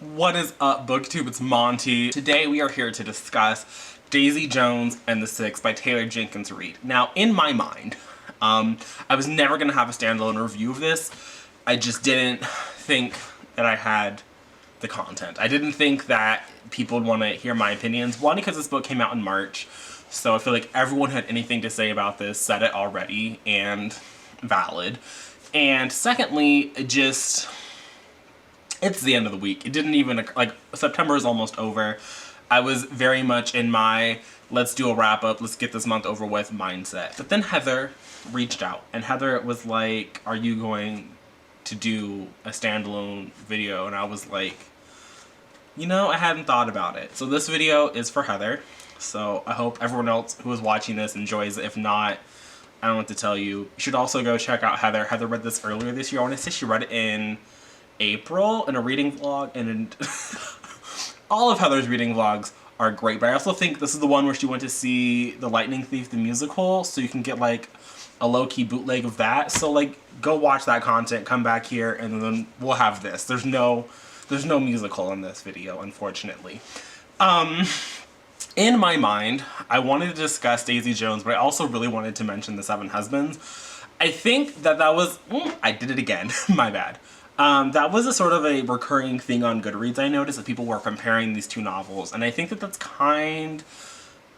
What is up, BookTube? It's Monty. Today we are here to discuss Daisy Jones and the Six by Taylor Jenkins Reid. Now, in my mind, I was never going to have a standalone review of this. I just didn't think that I had the content. I didn't think that people would want to hear my opinions. One, because this book came out in March, so I feel like everyone had anything to say about this said it already, and valid. And secondly, it's the end of the week. It didn't even, like, September is almost over. I was very much in my, let's do a wrap up, let's get this month over with mindset. But then Heather reached out, and Heather was like, are you going to do a standalone video? And I was like, you know, I hadn't thought about it. So this video is for Heather. So I hope everyone else who is watching this enjoys it. If not, I don't know what to tell you. You should also go check out Heather. Heather read this earlier this year. I want to say she read it in April in a reading vlog, and all of Heather's reading vlogs are great, but I also think this is the one where she went to see The Lightning Thief the musical, so you can get like a low-key bootleg of that. So like, go watch that content, come back here, and then we'll have this. There's no musical in this video, unfortunately. In my mind, I wanted to discuss Daisy Jones, but I also really wanted to mention The Seven Husbands. I think that was, I did it again, my bad. That was a sort of a recurring thing on Goodreads. I noticed that people were comparing these two novels, and I think that that's kind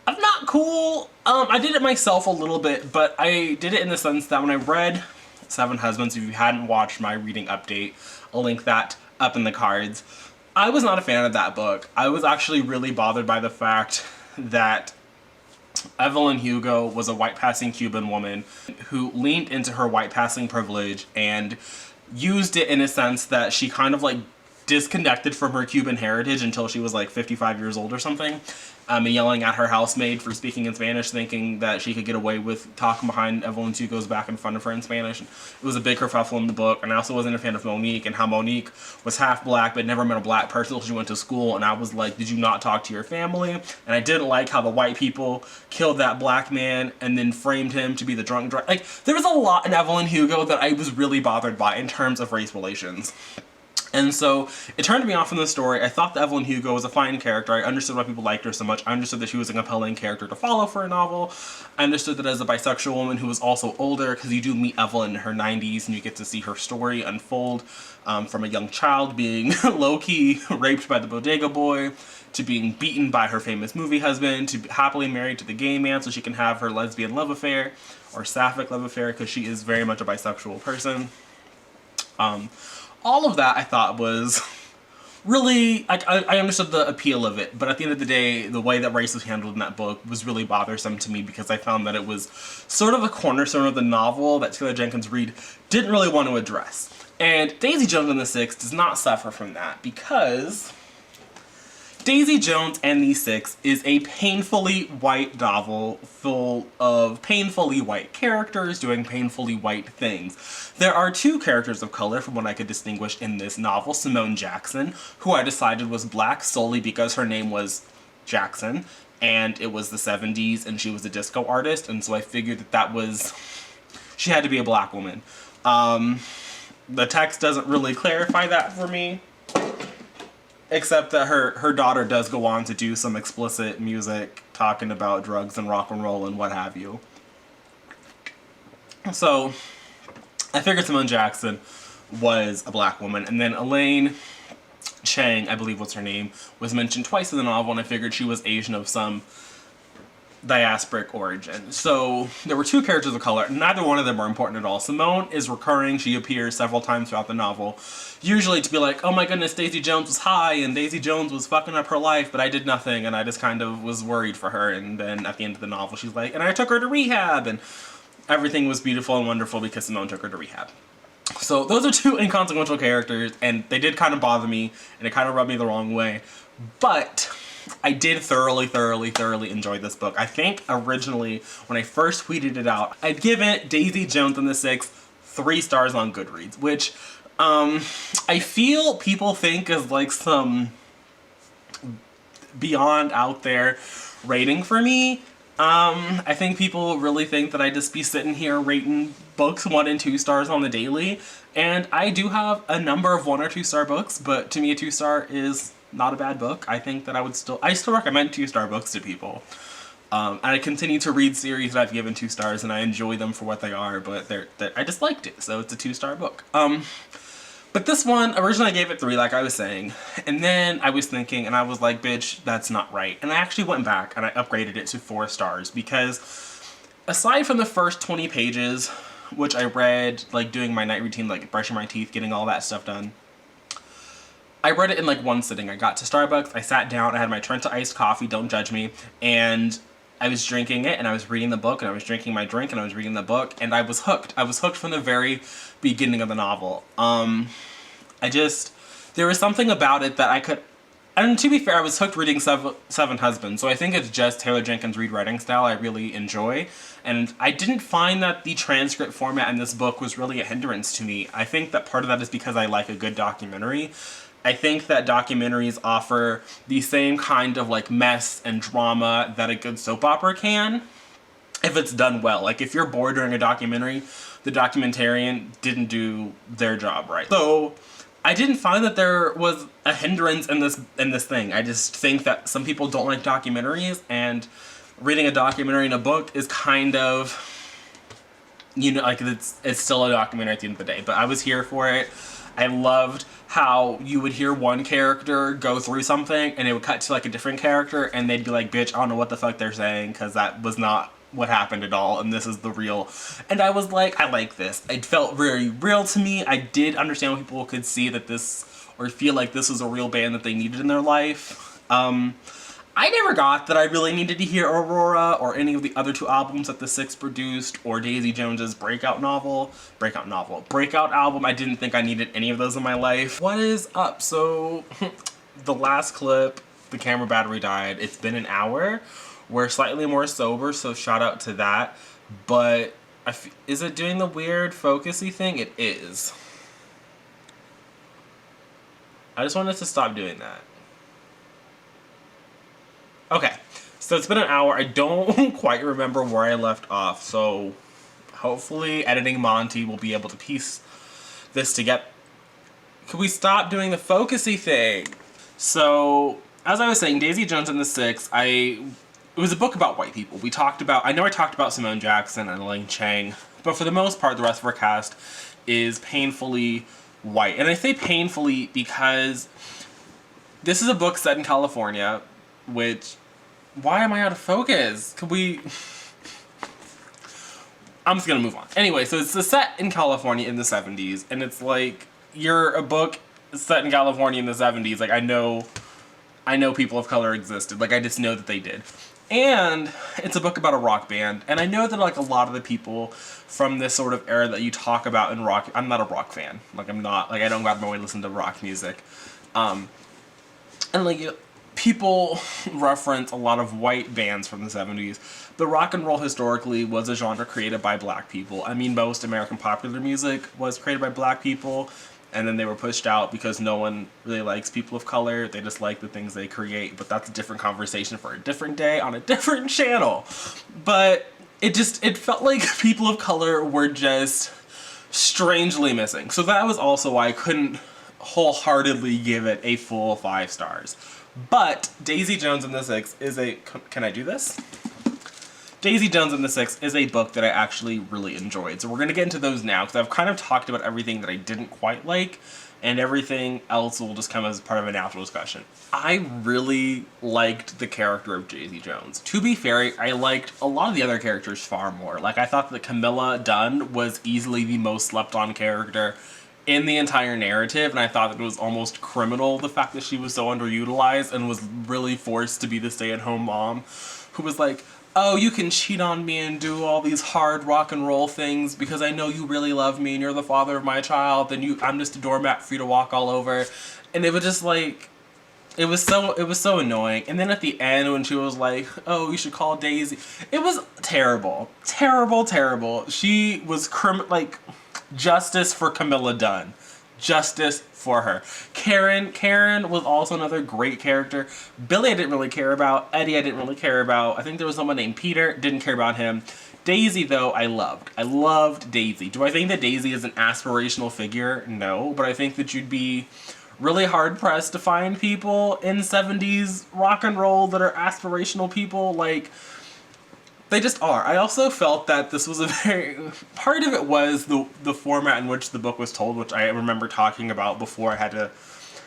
of not cool. I did it myself a little bit, but I did it in the sense that when I read Seven Husbands, if you hadn't watched my reading update, I'll link that up in the cards. I was not a fan of that book. I was actually really bothered by the fact that Evelyn Hugo was a white-passing Cuban woman who leaned into her white-passing privilege and used it in a sense that she kind of like disconnected from her Cuban heritage until she was like 55 years old or something, and yelling at her housemaid for speaking in Spanish, thinking that she could get away with talking behind Evelyn Hugo's back in front of her in Spanish. It was a big kerfuffle in the book, and I also wasn't a fan of Monique, and how Monique was half black but never met a black person until she went to school, and I was like, did you not talk to your family? And I didn't like how the white people killed that black man and then framed him to be the drunk driver. Like, there was a lot in Evelyn Hugo that I was really bothered by in terms of race relations. And so it turned me off from the story. I thought that Evelyn Hugo was a fine character. I understood why people liked her so much. I understood that she was a compelling character to follow for a novel. I understood that as a bisexual woman who was also older, because you do meet Evelyn in her 90s and you get to see her story unfold, from a young child being low-key raped by the bodega boy, to being beaten by her famous movie husband, to happily married to the gay man so she can have her lesbian love affair, or sapphic love affair, because she is very much a bisexual person. All of that I thought was really, I understood the appeal of it, but at the end of the day, the way that race was handled in that book was really bothersome to me, because I found that it was sort of a cornerstone of the novel that Taylor Jenkins Reid didn't really want to address. And Daisy Jones and the Six does not suffer from that, because Daisy Jones and the Six is a painfully white novel full of painfully white characters doing painfully white things. There are two characters of color from what I could distinguish in this novel. Simone Jackson, who I decided was black solely because her name was Jackson, and it was the 70s and she was a disco artist, and so I figured that she had to be a black woman. The text doesn't really clarify that for me, except that her daughter does go on to do some explicit music talking about drugs and rock and roll and what have you. So I figured Simone Jackson was a black woman, and then Elaine Chang, I believe was her name, was mentioned twice in the novel, and I figured she was Asian of some diasporic origin. So there were two characters of color. Neither one of them are important at all. Simone is recurring. She appears several times throughout the novel, usually to be like, oh my goodness, Daisy Jones was high and Daisy Jones was fucking up her life, but I did nothing, and I just kind of was worried for her. And then at the end of the novel, she's like, and I took her to rehab, and everything was beautiful and wonderful because Simone took her to rehab. So those are two inconsequential characters, and they did kind of bother me, and it kind of rubbed me the wrong way. But I did thoroughly enjoy this book. I think originally, when I first tweeted it out, I'd given Daisy Jones and the Six 3 stars on Goodreads, which I feel people think is like some beyond out there rating for me. I think people really think that I just be sitting here rating books 1 and 2 stars on the daily, and I do have a number of 1 or 2 star books, but to me a 2 star is not a bad book. I think that I still recommend 2 star books to people. And I continue to read series that I've given 2 stars, and I enjoy them for what they are, but I just liked it, so it's a 2 star book. But this one, originally I gave it 3, like I was saying, and then I was thinking, and I was like, bitch, that's not right. And I actually went back and I upgraded it to 4 stars, because aside from the first 20 pages, which I read, like, doing my night routine, like brushing my teeth, getting all that stuff done, I read it in, like, one sitting. I got to Starbucks, I sat down, I had my Trenta iced coffee, don't judge me, and I was drinking it, and I was reading the book, and I was drinking my drink, and I was reading the book, and I was hooked. I was hooked from the very beginning of the novel. There was something about it that I could, and to be fair, I was hooked reading Seven Husbands, so I think it's just Taylor Jenkins' Reid writing style I really enjoy, and I didn't find that the transcript format in this book was really a hindrance to me. I think that part of that is because I like a good documentary. I think that documentaries offer the same kind of, like, mess and drama that a good soap opera can, if it's done well. Like, if you're bored during a documentary, the documentarian didn't do their job right. So I didn't find that there was a hindrance in this thing. I just think that some people don't like documentaries, and reading a documentary in a book is kind of, you know, like, it's still a documentary at the end of the day. But I was here for it. I loved how you would hear one character go through something and it would cut to, like, a different character, and they'd be like, bitch, I don't know what the fuck they're saying, because that was not what happened at all, and this is the real. And I was like, I like this. It felt very real to me. I did understand when people could see that this, or feel like this was a real band that they needed in their life. I never got that I really needed to hear Aurora or any of the other 2 albums that thesix produced, or Daisy Jones's breakout album. I didn't think I needed any of those in my life. What is up? So, the last clip, the camera battery died. It's been an hour. We're slightly more sober, so shout out to that. But, is it doing the weird focusy thing? It is. I just wanted to stop doing that. Okay, so it's been an hour. I don't quite remember where I left off, so hopefully editing Monty will be able to piece this together. Could we stop doing the focusy thing? So, as I was saying, Daisy Jones and thesix, it was a book about white people. I know I talked about Simone Jackson and Elaine Chang, but for the most part, the rest of our cast is painfully white. And I say painfully because this is a book set in California, which, why am I out of focus? I'm just gonna move on. Anyway, so it's set in California in the 70s, and it's like, you're a book set in California in the 70s, like, I know people of color existed, like, I just know that they did. And it's a book about a rock band, and I know that, like, a lot of the people from this sort of era that you talk about in rock, I'm not a rock fan, like, I don't go out of my way to listen to rock music, and, like, people reference a lot of white bands from the 70s, but rock and roll historically was a genre created by black people. I mean, most American popular music was created by black people, and then they were pushed out because no one really likes people of color. They just like the things they create, but that's a different conversation for a different day on a different channel. But it felt like people of color were just strangely missing. So that was also why I couldn't wholeheartedly give it a full 5 stars. But Daisy Jones and thesix is can I do this? Daisy Jones and thesix is a book that I actually really enjoyed. So we're going to get into those now, because I've kind of talked about everything that I didn't quite like, and everything else will just come as part of a natural discussion. I really liked the character of Daisy Jones. To be fair, I liked a lot of the other characters far more. Like, I thought that Camilla Dunn was easily the most slept-on character in the entire narrative, and I thought that it was almost criminal, the fact that she was so underutilized and was really forced to be the stay-at-home mom who was like, oh, you can cheat on me and do all these hard rock and roll things because I know you really love me and you're the father of my child, and I'm just a doormat for you to walk all over. And it was just like, it was so annoying. And then at the end when she was like, oh, you should call Daisy, it was terrible. Terrible, terrible. She was like, justice for Camilla Dunn. Justice for her. Karen was also another great character. Billy I didn't really care about. Eddie I didn't really care about. I think there was someone named Peter, didn't care about him. Daisy, though, I loved. I loved Daisy. Do I think that Daisy is an aspirational figure? No, but I think that you'd be really hard-pressed to find people in 70s rock and roll that are aspirational people. Like, they just are. I also felt that this was a very... Part of it was the format in which the book was told, which I remember talking about before I had to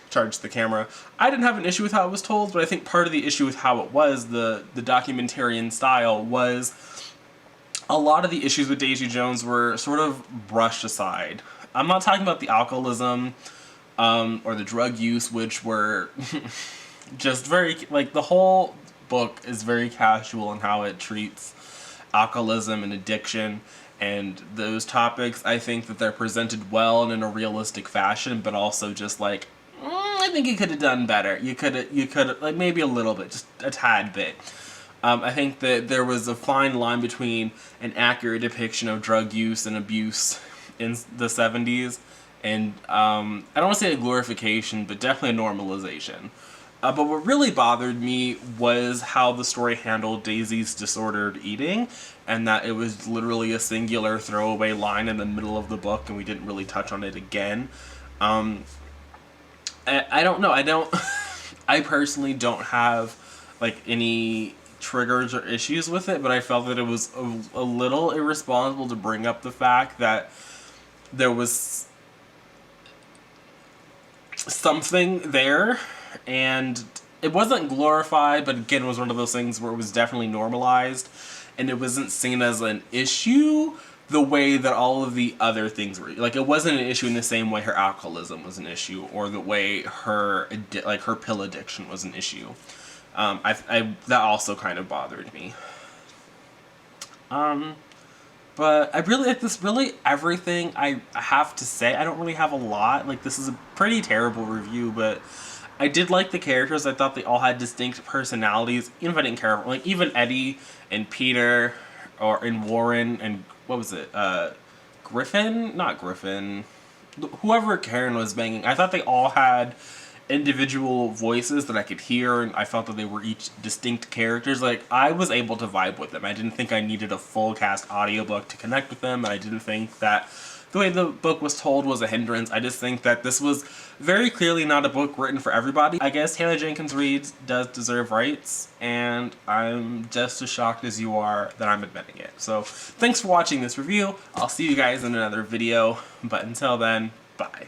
charge the camera. I didn't have an issue with how it was told, but I think part of the issue with how it was, the documentarian style, was a lot of the issues with Daisy Jones were sort of brushed aside. I'm not talking about the alcoholism or the drug use, which were just very... Like, the whole book is very casual in how it treats alcoholism and addiction and those topics. I think that they're presented well and in a realistic fashion, but also just like, I think you could have done better. You could like maybe a little bit, just a tad bit. I think that there was a fine line between an accurate depiction of drug use and abuse in the 70s and I don't want to say a glorification, but definitely a normalization. But what really bothered me was how the story handled Daisy's disordered eating, and that it was literally a singular throwaway line in the middle of the book, and we didn't really touch on it again. I don't know. I personally don't have like any triggers or issues with it, but I felt that it was a little irresponsible to bring up the fact that there was something there. And it wasn't glorified, but again, it was one of those things where it was definitely normalized, and it wasn't seen as an issue the way that all of the other things were. Like, it wasn't an issue in the same way her alcoholism was an issue, or the way her pill addiction was an issue. That also kind of bothered me. But I really like this. Really, everything I have to say. I don't really have a lot. Like, this is a pretty terrible review, but I did like the characters. I thought they all had distinct personalities, even if I didn't care. Like, even Eddie and Peter, and Warren, and what was it? Griffin? Not Griffin. Whoever Karen was banging. I thought they all had individual voices that I could hear, and I felt that they were each distinct characters. Like, I was able to vibe with them. I didn't think I needed a full cast audiobook to connect with them, and I didn't think that the way the book was told was a hindrance. I just think that this was very clearly not a book written for everybody. I guess Taylor Jenkins Reid does deserve rights, and I'm just as shocked as you are that I'm admitting it. So, thanks for watching this review. I'll see you guys in another video, but until then, bye.